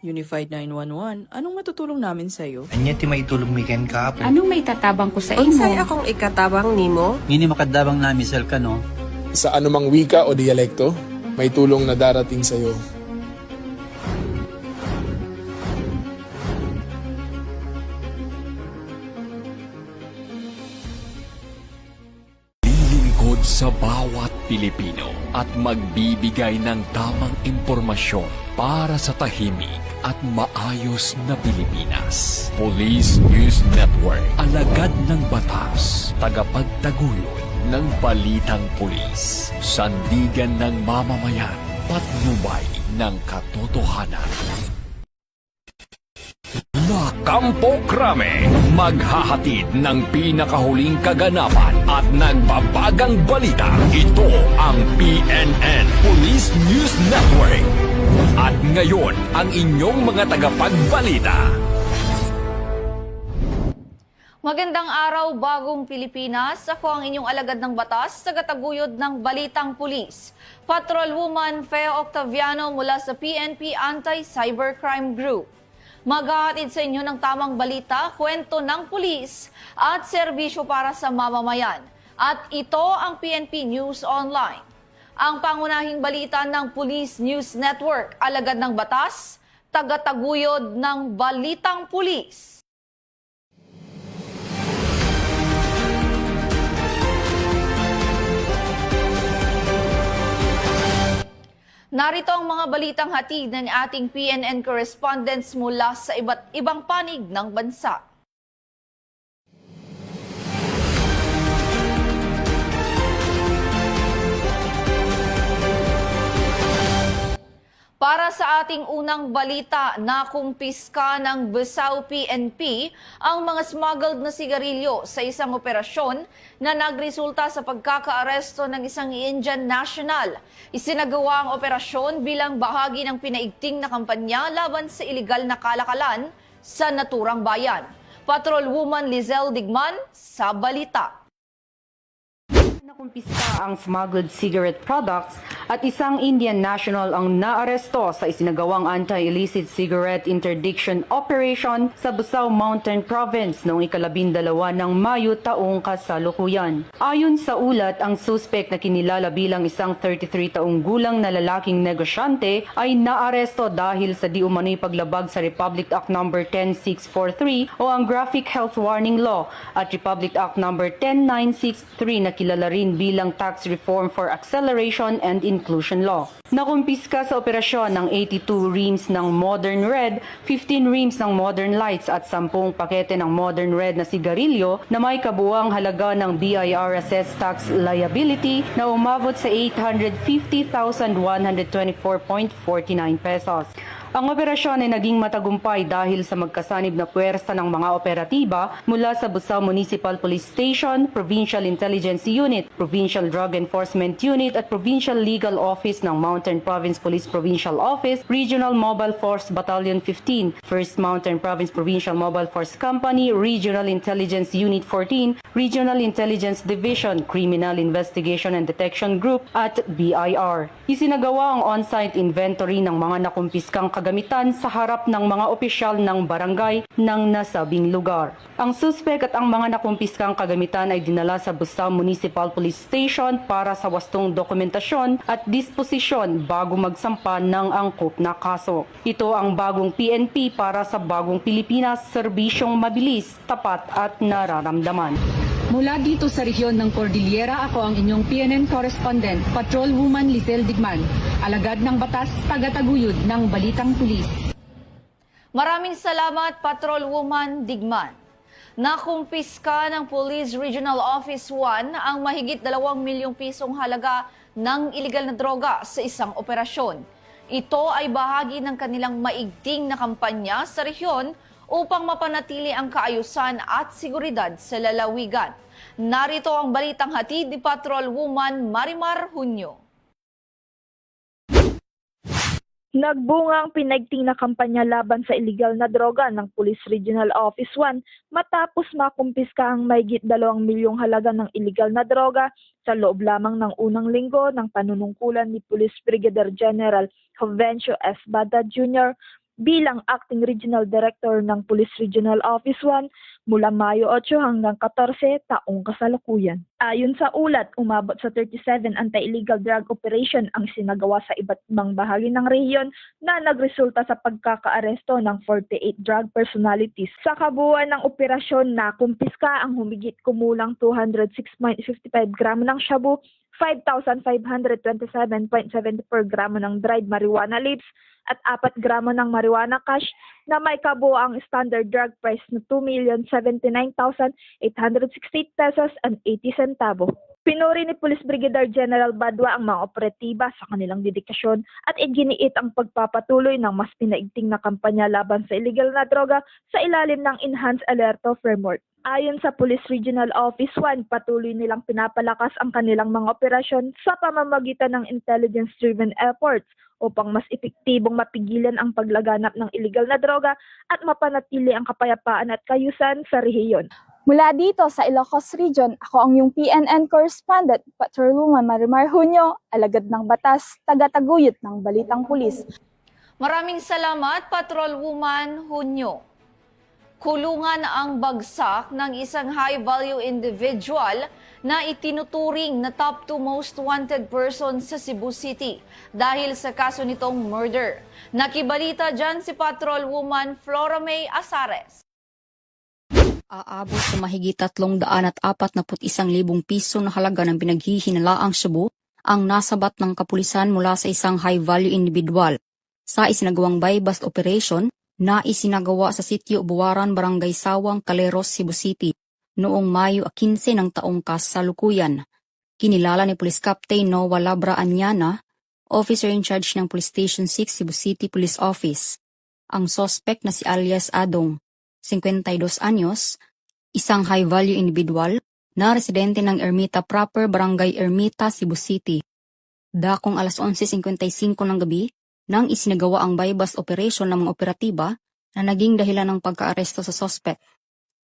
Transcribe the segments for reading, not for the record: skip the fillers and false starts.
Unified 911, anong matutulong namin sa'yo? Anya ti maitulong mi ken kapo. Anong may tatabang ko sa Unsay imo? akong ikatabang nimo? Ngini makadabang na misal ka no. Sa anumang wika o dialekto, may tulong na darating sa iyo. Lilingkod sa bawat Pilipino at magbibigay ng tamang impormasyon para sa tahimik at maayos na Pilipinas. Police News Network, alagad ng batas, tagapagtaguyod ng balitang pulis, sandigan ng mamamayan, patnubay ng katotohanan. La Campo Crame, maghahatid ng pinakahuling kaganapan at nagbabagang balita. Ito ang PNN Police News Network. At ngayon, ang inyong mga tagapagbalita. Magandang araw, bagong Pilipinas. Ako ang inyong alagad ng batas, tagataguyod ng Balitang Pulis. Patrolwoman Fea Octaviano mula sa PNP Anti-Cybercrime Group. Maghahatid sa inyo ng tamang balita, kwento ng pulis at serbisyo para sa mamamayan. At ito ang PNP News Online. Ang pangunahing balita ng Police News Network, alagad ng batas, tagataguyod ng Balitang Pulis. Narito ang mga balitang hatid ng ating PNN correspondents mula sa iba't ibang panig ng bansa. Para sa ating unang balita, nakumpiska ng Besao PNP ang mga smuggled na sigarilyo sa isang operasyon na nagresulta sa pagkakaaresto ng isang Indian national. Isinagawa ang operasyon bilang bahagi ng pinaigting na kampanya laban sa iligal na kalakalan sa naturang bayan. Patrolwoman Lizelle Digman sa balita. Nakumpiska ang smuggled cigarette products at isang Indian national ang naaresto sa isinagawang anti-illicit cigarette interdiction operation sa Busao Mountain Province noong ika-12 ng Mayo taong kasalukuyan. Ayon sa ulat, ang suspect na kinilala bilang isang 33 taong gulang na lalaking negosyante ay naaresto dahil sa di umano'y paglabag sa Republic Act No. 10643 o ang Graphic Health Warning Law at Republic Act No. 10963 na kilala rin bilang Tax Reform for Acceleration and Inclusion Law. Nakumpiska sa operasyon ng 82 reams ng Modern Red, 15 reams ng Modern Lights at 10 pakete ng Modern Red na sigarilyo na may kabuuang halaga ng BIR assessed tax liability na umabot sa 850,124.49 pesos. Ang operasyon ay naging matagumpay dahil sa magkasanib na puwersa ng mga operatiba mula sa Busao Municipal Police Station, Provincial Intelligence Unit, Provincial Drug Enforcement Unit at Provincial Legal Office ng Mountain Province Police Provincial Office, Regional Mobile Force Battalion 15, 1st Mountain Province Provincial Mobile Force Company, Regional Intelligence Unit 14, Regional Intelligence Division, Criminal Investigation and Detection Group at BIR. Isinagawa ang on-site inventory ng mga nakumpiskang kagamitan sa harap ng mga opisyal ng barangay ng nasabing lugar. Ang suspek at ang mga nakumpiskang kagamitan ay dinala sa Busao Municipal Police Station para sa wastong dokumentasyon at disposisyon bago magsampa ng angkop na kaso. Ito ang bagong PNP para sa bagong Pilipinas, serbisyong mabilis, tapat at nararamdaman. Mula dito sa rehiyon ng Cordillera, ako ang inyong PNN correspondent, Patrolwoman Lizelle Digman, alagad ng batas, tagataguyod ng Balitang Pulis. Maraming salamat, Patrolwoman Digman. Nakumpiska ng Police Regional Office 1 ang mahigit 2 milyong pisong halaga ng iligal na droga sa isang operasyon. Ito ay bahagi ng kanilang maigting na kampanya sa rehiyon upang mapanatili ang kaayusan at seguridad sa lalawigan. Narito ang balitang hatid ni Patrolwoman Marimar Hunyo. Nagbunga ang pinaigting na kampanya laban sa iligal na droga ng Police Regional Office 1 matapos makumpiska ang mahigit 2 milyong halaga ng iligal na droga sa loob lamang ng unang linggo ng panunungkulan ni Police Brigadier General Jovencio S. Bada Jr. bilang Acting Regional Director ng Police Regional Office 1 mula Mayo 8 hanggang 14 taong kasalukuyan. Ayon sa ulat, umabot sa 37 anti-illegal drug operation ang sinagawa sa iba't ibang bahagi ng rehiyon na nagresulta sa pagkakaaresto ng 48 drug personalities. Sa kabuuan ng operasyon, nakumpiska ang humigit kumulang 206.55 gramo ng shabu, 5,527.74 gramo ng dried marijuana leaves at 4 gramo ng marijuana cash na may kabuoang standard drug price na 2,079,868 pesos and 80 centavo. Pinuri ni Police Brigadier General Badwa ang mga operatiba sa kanilang dedikasyon at iginiit ang pagpapatuloy ng mas pinaigting na kampanya laban sa illegal na droga sa ilalim ng Enhanced Alerto Framework. Ayon sa Police Regional Office 1, patuloy nilang pinapalakas ang kanilang mga operasyon sa pamamagitan ng intelligence-driven efforts upang mas epektibong mapigilan ang paglaganap ng illegal na droga at mapanatili ang kapayapaan at kayusan sa rehiyon. Mula dito sa Ilocos Region, ako ang iyong PNN correspondent, Patrolwoman Marimar Junio, alagad ng batas, taga-taguyod ng Balitang Pulis. Maraming salamat, Patrolwoman Junio. Kulungan ang bagsak ng isang high-value individual na itinuturing na top 2 most wanted person sa Cebu City dahil sa kaso nitong murder. Nakibalita dyan si Patrolwoman Flora May Asares. Aabot sa mahigit 341,000 piso na halaga ng pinaghihinalaang shabu ang nasabat ng kapulisan mula sa isang high-value individual sa isinagawang buy-bust operation na isinagawa sa sitio Buwaran, Barangay Sawang, Caleros, Cebu City noong Mayo 15 ng taong kasalukuyan. Kinilala ni Police Captain Noah Labra Anyana, officer in charge ng Police Station 6 Cebu City Police Office. Ang suspect na si alias Adong, 52 anyos, isang high-value individual na residente ng Ermita Proper, Barangay Ermita, Cebu City. Dakong alas 11:55 ng gabi, nang isinagawa ang buy-bust operation ng mga operatiba na naging dahilan ng pagkaaresto sa suspect.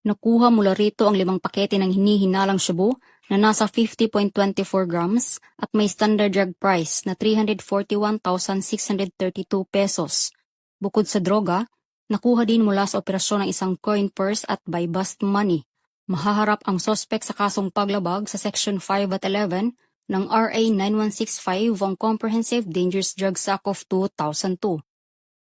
Nakuha mula rito ang 5 pakete ng hinihinalang shabu na nasa 50.24 grams at may standard drug price na 341,632 pesos. Bukod sa droga, nakuha din mula sa operasyon ng isang coin purse at buy-bust money. Mahaharap ang suspect sa kasong paglabag sa Section 5 at 11 ng RA 9165 ang Comprehensive Dangerous Drugs Act of 2002.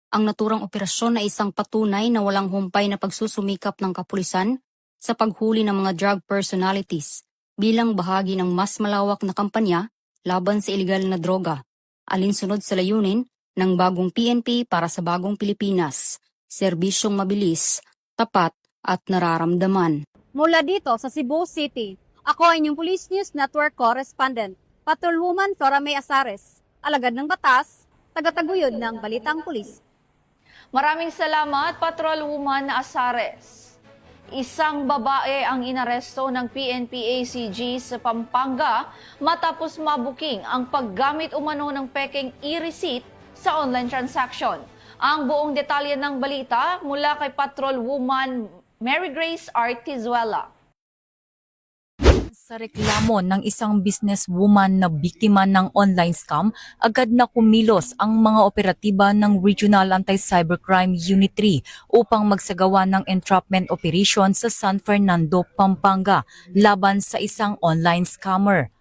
Ang naturang operasyon ay isang patunay na walang humpay na pagsusumikap ng kapulisan sa paghuli ng mga drug personalities bilang bahagi ng mas malawak na kampanya laban sa iligal na droga, alinsunod sa layunin ng bagong PNP para sa bagong Pilipinas, serbisyong mabilis, tapat at nararamdaman. Mula dito sa Cebu City, ako ay inyong Police News Network correspondent, Patrolwoman Flora May Asares, alagad ng batas, taga-taguyod ng Balitang Pulis. Maraming salamat, Patrolwoman Asares. Isang babae ang inaresto ng PNP-ACG sa Pampanga matapos mabuking ang paggamit umano ng pekeng e-receipt sa online transaction. Ang buong detalye ng balita mula kay Patrolwoman Mary Grace Artizuela. Sa reklamo ng isang businesswoman na biktima ng online scam, agad na kumilos ang mga operatiba ng Regional Anti-Cybercrime Unit 3 upang magsagawa ng entrapment operation sa San Fernando, Pampanga laban sa isang online scammer.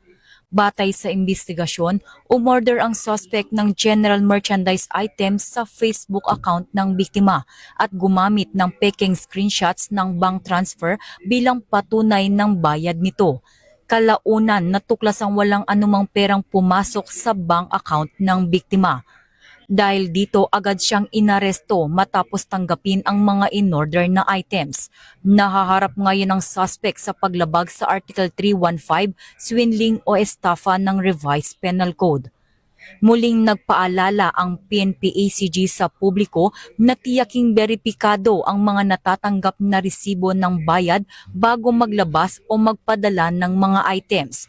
Batay sa investigasyon, umorder ang suspect ng general merchandise items sa Facebook account ng biktima at gumamit ng pekeng screenshots ng bank transfer bilang patunay ng bayad nito. Kalaunan, natuklasang walang anumang perang pumasok sa bank account ng biktima. Dahil dito, agad siyang inaresto matapos tanggapin ang mga in-order na items. Nahaharap ngayon ang suspect sa paglabag sa Article 315, swindling o estafa ng Revised Penal Code. Muling nagpaalala ang PNP-ACG sa publiko na tiyaking beripikado ang mga natatanggap na resibo ng bayad bago maglabas o magpadala ng mga items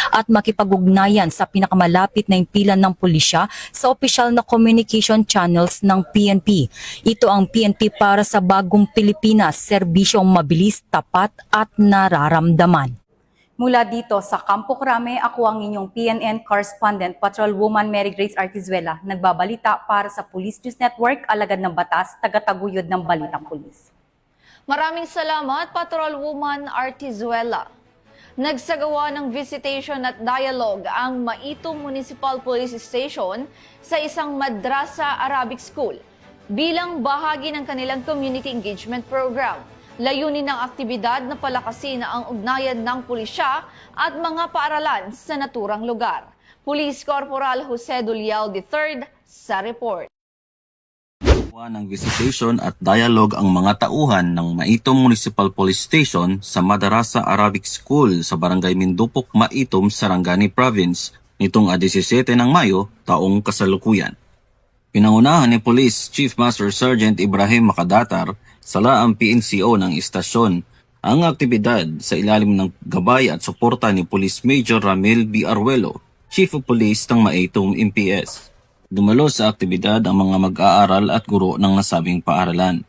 at makipag-ugnayan sa pinakamalapit na impilan ng pulisya sa opisyal na communication channels ng PNP. Ito ang PNP para sa bagong Pilipinas, serbisyong mabilis, tapat at nararamdaman. Mula dito sa Campo Crame, ako ang inyong PNN correspondent, Patrolwoman Mary Grace Artizuela, nagbabalita para sa Police News Network, alagad ng batas, tagataguyod ng Balitang Pulis. Maraming salamat, Patrolwoman Artizuela. Nagsagawa ng visitation at dialogue ang Maitum Municipal Police Station sa isang madrasa Arabic School bilang bahagi ng kanilang community engagement program. Layunin ng aktibidad na palakasin ang ugnayan ng pulisya at mga paaralan sa naturang lugar. Police Corporal Jose Duliao III sa report. Ng visitation at dialogue ang mga tauhan ng Maitum Municipal Police Station sa Madarasa Arabic School sa Barangay Mindupok, Maitum, Sarangani Province nitong 17 ng Mayo taong kasalukuyan. Pinangunahan ni Police Chief Master Sergeant Ibrahim Makadatar sala ang PNCO ng istasyon ang aktibidad sa ilalim ng gabay at suporta ni Police Major Ramil B. Arguello, Chief of Police ng Maitum MPS. Dumalo sa aktibidad ang mga mag-aaral at guro ng nasabing paaralan.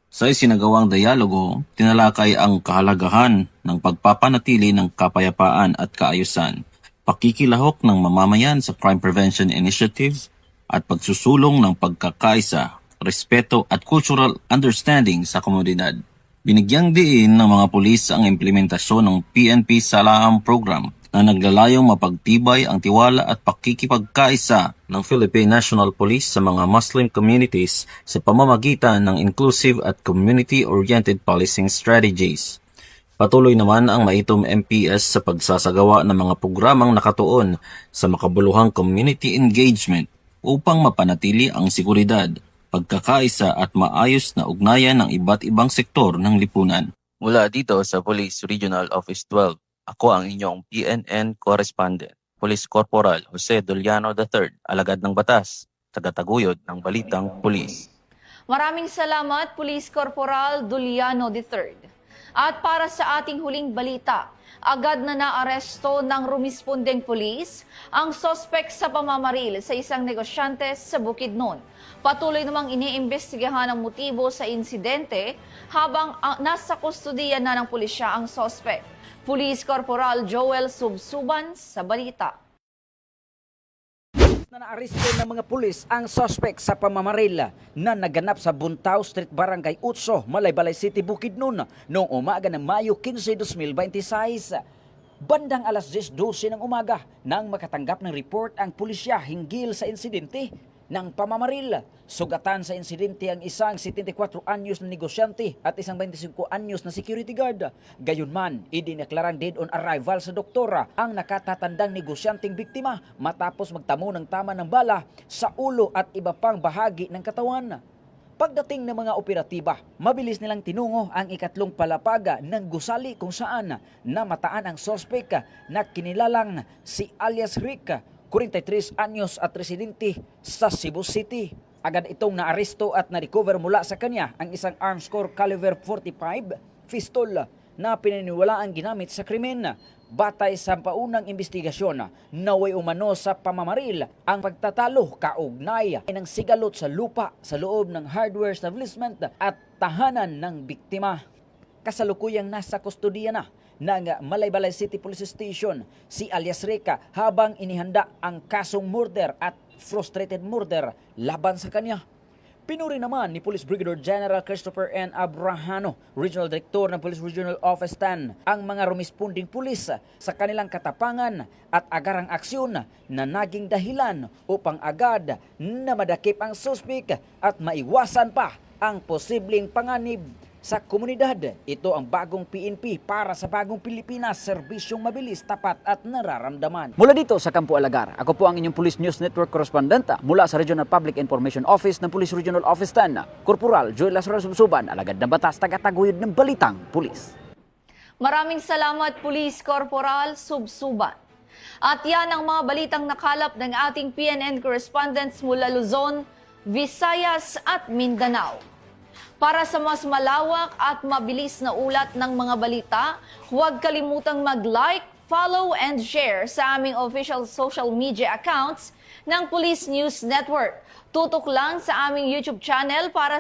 Sa isinagawang dialogo, tinalakay ang kahalagahan ng pagpapanatili ng kapayapaan at kaayusan, pakikilahok ng mamamayan sa crime prevention initiatives, at pagsusulong ng pagkakaisa, respeto at cultural understanding sa komunidad. Binigyang diin ng mga pulis ang implementasyon ng PNP Salaam Program na naglalayong mapagtibay ang tiwala at pakikipagkaisa ng Philippine National Police sa mga Muslim communities sa pamamagitan ng inclusive at community-oriented policing strategies. Patuloy naman ang Maitum MPS sa pagsasagawa ng mga programang nakatuon sa makabuluhang community engagement upang mapanatili ang seguridad, pagkakaisa at maayos na ugnayan ng iba't ibang sektor ng lipunan. Mula dito sa Police Regional Office 12, ako ang inyong PNN correspondent, Police Corporal Jose Duliano III, alagad ng batas, tagataguyod ng Balitang Pulis. Maraming salamat, Police Corporal Duliano III. At para sa ating huling balita, agad na naaresto ng rumispondeng pulis ang sospek sa pamamaril sa isang negosyante sa Bukidnon. Patuloy namang iniimbestigahan ang motibo sa insidente habang nasa kustudiya na ng pulisya ang sospek. Police Corporal Joel Subsuban sa balita. Na naaresto ng mga pulis ang suspect sa pamamaril na naganap sa Buntao Street, Barangay Utso, Malaybalay City, Bukidnon noong umaga ng Mayo 15, 2026. Bandang alas 10:12 ng umaga nang makatanggap ng report ang pulisya hinggil sa insidente ng pamamaril. Sugatan sa insidente ang isang 74 anyos na negosyante at isang 25 anyos na security guard. Gayunman, idineklarang dead on arrival sa doktora ang nakatatandang negosyanteng biktima matapos magtamo ng tama ng bala sa ulo at iba pang bahagi ng katawan. Pagdating ng mga operatiba, mabilis nilang tinungo ang ikatlong palapaga ng gusali kung saan namataan ang sospek na kinilalang si alias Rick, 43 anyos at residente sa Cebu City. Agad itong naaresto at na-recover mula sa kanya ang isang arms core caliber 45 pistol na pinaniwalaang ginamit sa krimen. Batay sa paunang investigasyon, naway umano sa pamamaril ang pagtatalo kaugnay ng sigalot sa lupa sa loob ng hardware establishment at tahanan ng biktima. Kasalukuyang nasa kustodiya na ng Malaybalay City Police Station si alias Rica habang inihanda ang kasong murder at frustrated murder laban sa kanya. Pinuri naman ni Police Brigadier General Christopher N. Abrahano, Regional Director ng Police Regional Office 10, ang mga rumisponding pulis sa kanilang katapangan at agarang aksyon na naging dahilan upang agad na madakip ang suspek at maiwasan pa ang posibleng panganib sa komunidad. Ito ang bagong PNP para sa bagong Pilipinas, serbisyong mabilis, tapat at nararamdaman. Mula dito sa Campo Alagar, ako po ang inyong Police News Network correspondent mula sa Regional Public Information Office ng Police Regional Office 10, Corporal Joel Lazaro Subsuban, alagad ng batas, tagataguyod ng Balitang Pulis. Maraming salamat, Police Corporal Subsuban. At yan ang mga balitang nakalap ng ating PNN correspondents mula Luzon, Visayas at Mindanao. Para sa mas malawak at mabilis na ulat ng mga balita, huwag kalimutang mag-like, follow and share sa aming official social media accounts ng Police News Network. Tutok lang sa aming YouTube channel para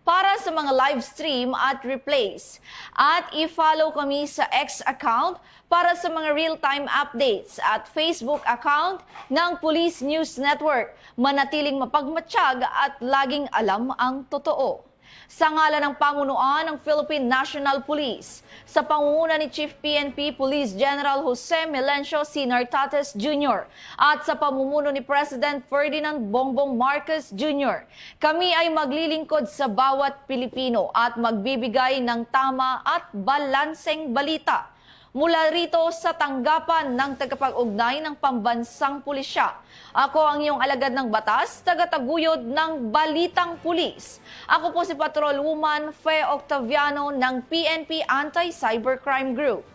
para sa mga live stream at replays. At i-follow kami sa X account para sa mga real-time updates at Facebook account ng Police News Network. Manatiling mapagmatsyag at laging alam ang totoo. Sa ngalan ng pamunuan ng Philippine National Police, sa pangunguna ni Chief PNP Police General Jose Melencio C. Nartates Jr. at sa pamumuno ni President Ferdinand Bongbong Marcos Jr., kami ay maglilingkod sa bawat Pilipino at magbibigay ng tama at balanseng balita. Mula rito sa tanggapan ng tagapag-ugnay ng Pambansang Pulisya. Ako ang iyong alagad ng batas, tagataguyod ng Balitang Pulis. Ako po si Patrolwoman Fe Octaviano ng PNP Anti-Cybercrime Group.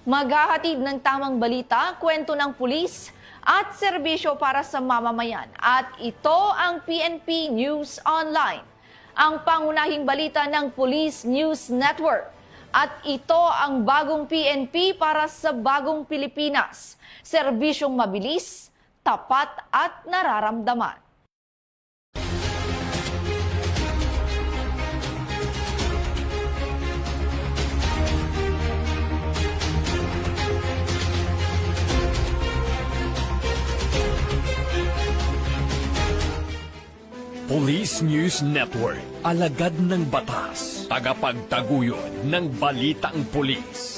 Maghahatid ng tamang balita, kwento ng pulis at serbisyo para sa mamamayan. At ito ang PNP News Online, ang pangunahing balita ng Police News Network. At ito ang bagong PNP para sa bagong Pilipinas. Serbisyong mabilis, tapat at nararamdaman. Police News Network, alagad ng batas, tagapagtaguyod ng balitang pulis.